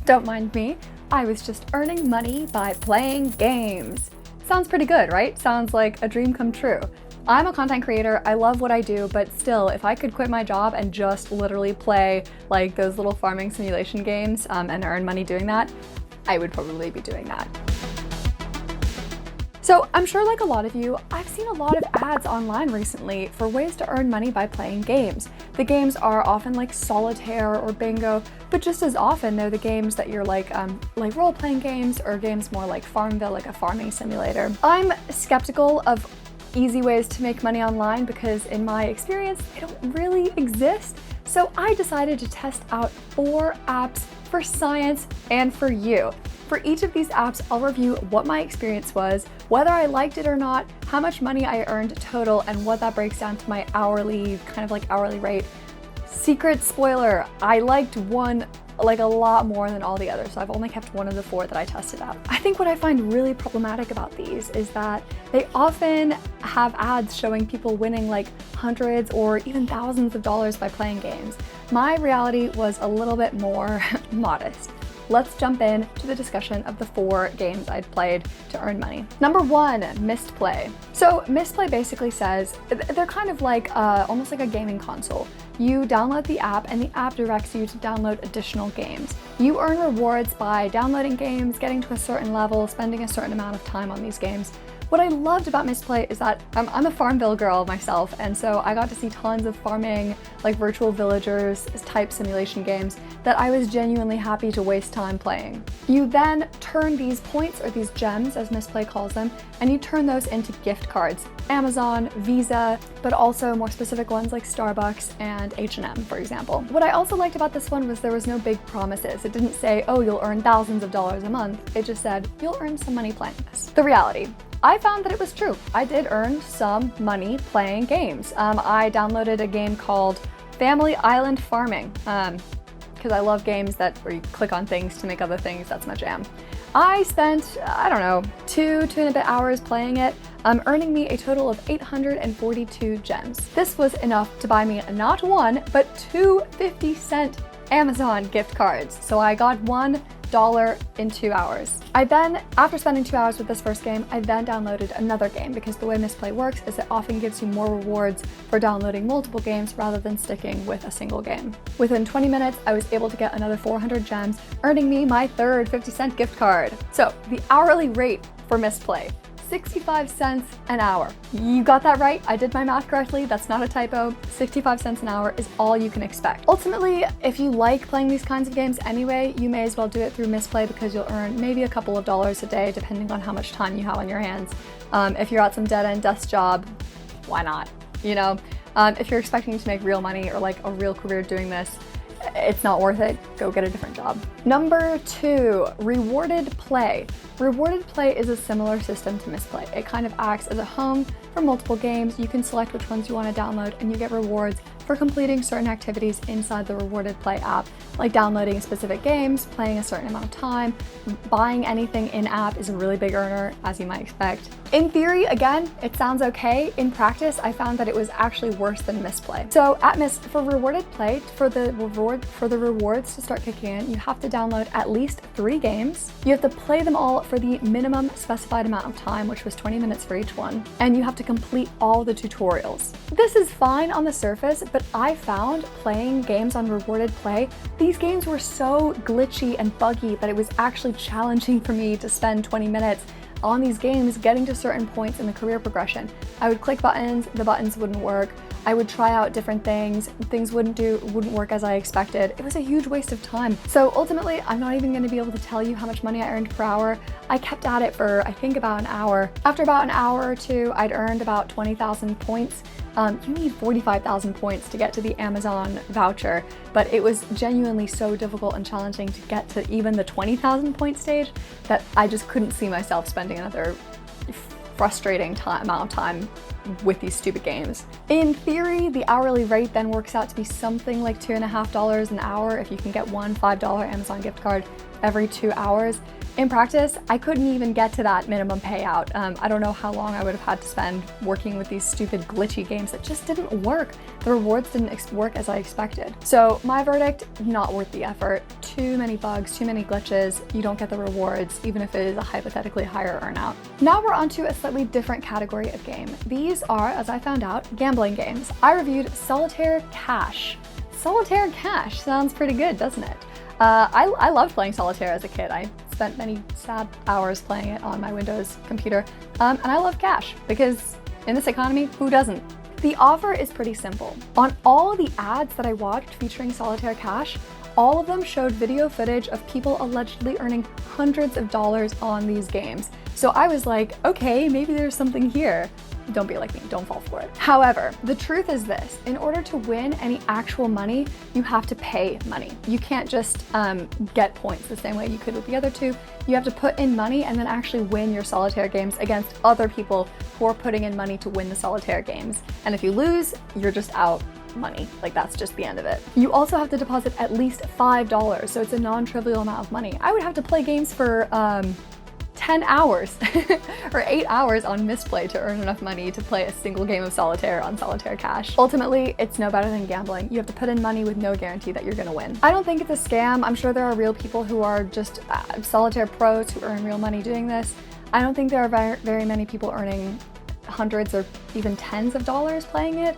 Don't mind me, I was just earning money by playing games. Sounds pretty good, right? Sounds like a dream come true. I'm a content creator, I love what I do, but still, if I could quit my job and just literally play like those little farming simulation games and earn money doing that, I would probably be doing that. So I'm sure like a lot of you, I've seen a lot of ads online recently for ways to earn money by playing games. The games are often like Solitaire or Bingo, but just as often they're the games that you're like role-playing games or games more like Farmville, like a farming simulator. I'm skeptical of easy ways to make money online because in my experience, they don't really exist. So I decided to test out 4 apps for science and for you. For each of these apps, I'll review what my experience was, whether I liked it or not, how much money I earned total, and what that breaks down to my hourly rate. Secret spoiler, I liked one like a lot more than all the others, so I've only kept one of the 4 that I tested out. I think what I find really problematic about these is that they often have ads showing people winning like hundreds or even thousands of dollars by playing games. My reality was a little bit more modest. Let's jump in to the discussion of the 4 games I'd played to earn money. Number 1, Mistplay. So Misplay basically says, they're kind of like almost like a gaming console. You download the app and the app directs you to download additional games. You earn rewards by downloading games, getting to a certain level, spending a certain amount of time on these games. What I loved about Misplay is that I'm a Farmville girl myself, and so I got to see tons of farming, like virtual villagers type simulation games that I was genuinely happy to waste time playing. You then turn these points, or these gems as Misplay calls them, and you turn those into gift cards. Amazon, Visa, but also more specific ones like Starbucks and H&M, for example. What I also liked about this one was there was no big promises. It didn't say, oh, you'll earn thousands of dollars a month. It just said, you'll earn some money playing this. The reality. I found that it was true. I did earn some money playing games. I downloaded a game called Family Island Farming because I love games where you click on things to make other things. That's my jam. I spent, I don't know, 2 and a bit hours playing it, earning me a total of 842 gems. This was enough to buy me not 1, but 2 50-cent Amazon gift cards. So I got $1 in 2 hours. I then, after spending 2 hours with this first game, I then downloaded another game because the way Misplay works is it often gives you more rewards for downloading multiple games rather than sticking with a single game. Within 20 minutes, I was able to get another 400 gems, earning me my 3rd 50-cent gift card. So the hourly rate for Misplay, 65 cents an hour. You got that right. I did my math correctly. That's not a typo. 65 cents an hour is all you can expect. Ultimately, if you like playing these kinds of games anyway, you may as well do it through Misplay because you'll earn maybe a couple of dollars a day depending on how much time you have on your hands. If you're at some dead-end desk job, why not? You know, if you're expecting to make real money or like a real career doing this, it's not worth it. Go get a different job. Number 2, Rewarded Play. Rewarded Play is a similar system to Misplay. It kind of acts as a home for multiple games. You can select which ones you want to download and you get rewards for completing certain activities inside the Rewarded Play app, like downloading specific games, playing a certain amount of time, buying anything in-app is a really big earner, as you might expect. In theory, again, it sounds okay. In practice, I found that it was actually worse than Misplay. So for Rewarded Play, for the rewards to start kicking in, you have to download at least 3 games. You have to play them all for the minimum specified amount of time, which was 20 minutes for each one, and you have to complete all the tutorials. This is fine on the surface, but I found playing games on Rewarded Play, these games were so glitchy and buggy that it was actually challenging for me to spend 20 minutes on these games getting to certain points in the career progression. I would click buttons, the buttons wouldn't work. I would try out different things wouldn't work as I expected. It was a huge waste of time. So ultimately, I'm not even gonna be able to tell you how much money I earned per hour. I kept at it for, I think, about an hour. After about an hour or 2, I'd earned about 20,000 points. You need 45,000 points to get to the Amazon voucher, but it was genuinely so difficult and challenging to get to even the 20,000 point stage that I just couldn't see myself spending another frustrating amount of time with these stupid games. In theory, the hourly rate then works out to be something like $2.50 an hour if you can get one $5 Amazon gift card every 2 hours. In practice, I couldn't even get to that minimum payout. I don't know how long I would have had to spend working with these stupid glitchy games that just didn't work. The rewards didn't work as I expected. So my verdict, not worth the effort. too many bugs, too many glitches, you don't get the rewards, even if it is a hypothetically higher earnout. Now we're onto a slightly different category of game. These are, as I found out, gambling games. I reviewed Solitaire Cash. Solitaire Cash sounds pretty good, doesn't it? I loved playing Solitaire as a kid. I spent many sad hours playing it on my Windows computer, and I love Cash because in this economy, who doesn't? The offer is pretty simple. On all the ads that I watched featuring Solitaire Cash, all of them showed video footage of people allegedly earning hundreds of dollars on these games. So I was like, okay, maybe there's something here. Don't be like me, don't fall for it. However, the truth is this: in order to win any actual money, you have to pay money. You can't just get points the same way you could with the other two. You have to put in money and then actually win your solitaire games against other people who are putting in money to win the solitaire games. And if you lose, you're just out money. Like, that's just the end of it. You also have to deposit at least $5, so it's a non-trivial amount of money. I would have to play games for 10 hours or 8 hours on Misplay to earn enough money to play a single game of solitaire on Solitaire Cash. Ultimately, it's no better than gambling. You have to put in money with no guarantee that you're gonna win. I don't think it's a scam. I'm sure there are real people who are just solitaire pros who earn real money doing this. I don't think there are very many people earning hundreds or even tens of dollars playing it.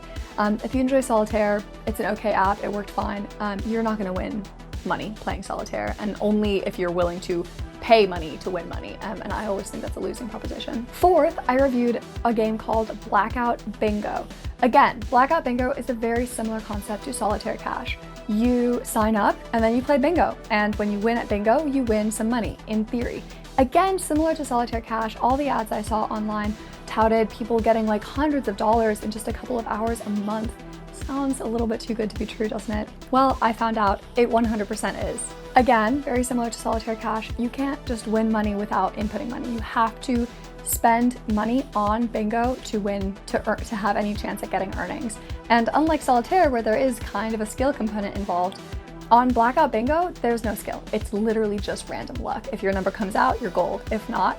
If you enjoy solitaire, it's an okay app, it worked fine. You're not gonna win money playing solitaire, and only if you're willing to pay money to win money, and I always think that's a losing proposition. Fourth, I reviewed a game called Blackout Bingo. Again, Blackout Bingo is a very similar concept to Solitaire Cash. You sign up and then you play bingo, and when you win at bingo, you win some money, in theory. Again, similar to Solitaire Cash, all the ads I saw online touted people getting like hundreds of dollars in just a couple of hours a month. Sounds a little bit too good to be true, doesn't it? Well, I found out it 100% is. Again, very similar to Solitaire Cash, you can't just win money without inputting money. You have to spend money on bingo to win, to have any chance at getting earnings. And unlike Solitaire, where there is kind of a skill component involved, on Blackout Bingo, there's no skill. It's literally just random luck. If your number comes out, you're gold. If not,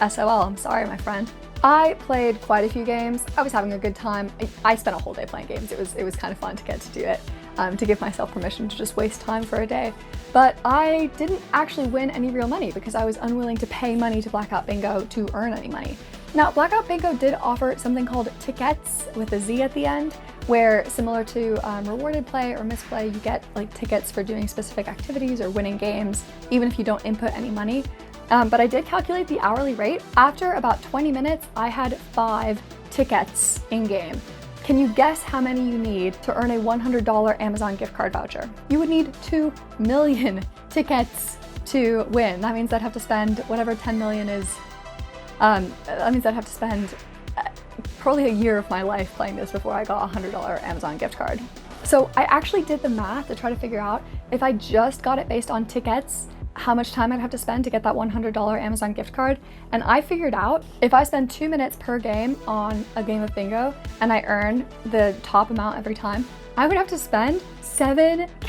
SOL, I'm sorry, my friend. I played quite a few games. I was having a good time. I spent a whole day playing games. It was kind of fun to get to do it, to give myself permission to just waste time for a day. But I didn't actually win any real money because I was unwilling to pay money to Blackout Bingo to earn any money. Now, Blackout Bingo did offer something called tickets with a Z at the end, where similar to rewarded play or misplay, you get like tickets for doing specific activities or winning games, even if you don't input any money. But I did calculate the hourly rate. After about 20 minutes, I had 5 tickets in game. Can you guess how many you need to earn a $100 Amazon gift card voucher? You would need 2 million tickets to win. That means I'd have to spend whatever 10 million is. That means I'd have to spend probably a year of my life playing this before I got a $100 Amazon gift card. So I actually did the math to try to figure out if I just got it based on tickets, how much time I'd have to spend to get that $100 Amazon gift card. And I figured out if I spend 2 minutes per game on a game of bingo and I earn the top amount every time, I would have to spend 7.5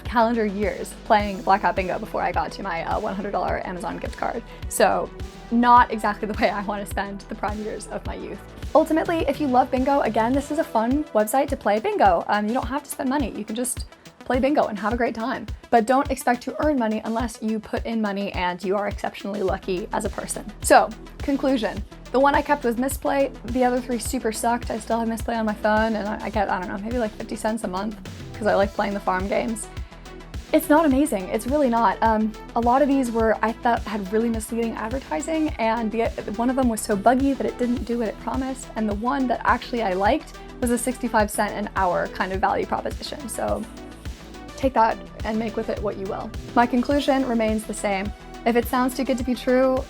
calendar years playing Blackout Bingo before I got to my $100 Amazon gift card. So not exactly the way I want to spend the prime years of my youth. Ultimately, if you love bingo, again, this is a fun website to play bingo. You don't have to spend money. You can just play bingo and have a great time. But don't expect to earn money unless you put in money and you are exceptionally lucky as a person. So, conclusion. The one I kept was Misplay. The other 3 super sucked. I still have Misplay on my phone and I get, I don't know, maybe like 50 cents a month because I like playing the farm games. It's not amazing. It's really not. A lot of these were, I thought, had really misleading advertising, and one of them was so buggy that it didn't do what it promised, and the one that actually I liked was a 65 cent an hour kind of value proposition. So take that and make with it what you will. My conclusion remains the same. If it sounds too good to be true,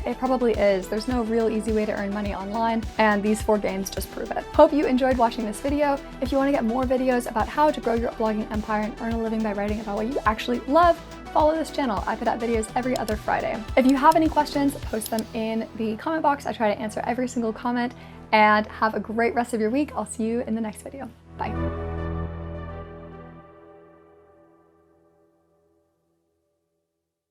it probably is. There's no real easy way to earn money online, and these 4 games just prove it. Hope you enjoyed watching this video. If you want to get more videos about how to grow your blogging empire and earn a living by writing about what you actually love, follow this channel. I put out videos every other Friday. If you have any questions, post them in the comment box. I try to answer every single comment, and have a great rest of your week. I'll see you in the next video. Bye.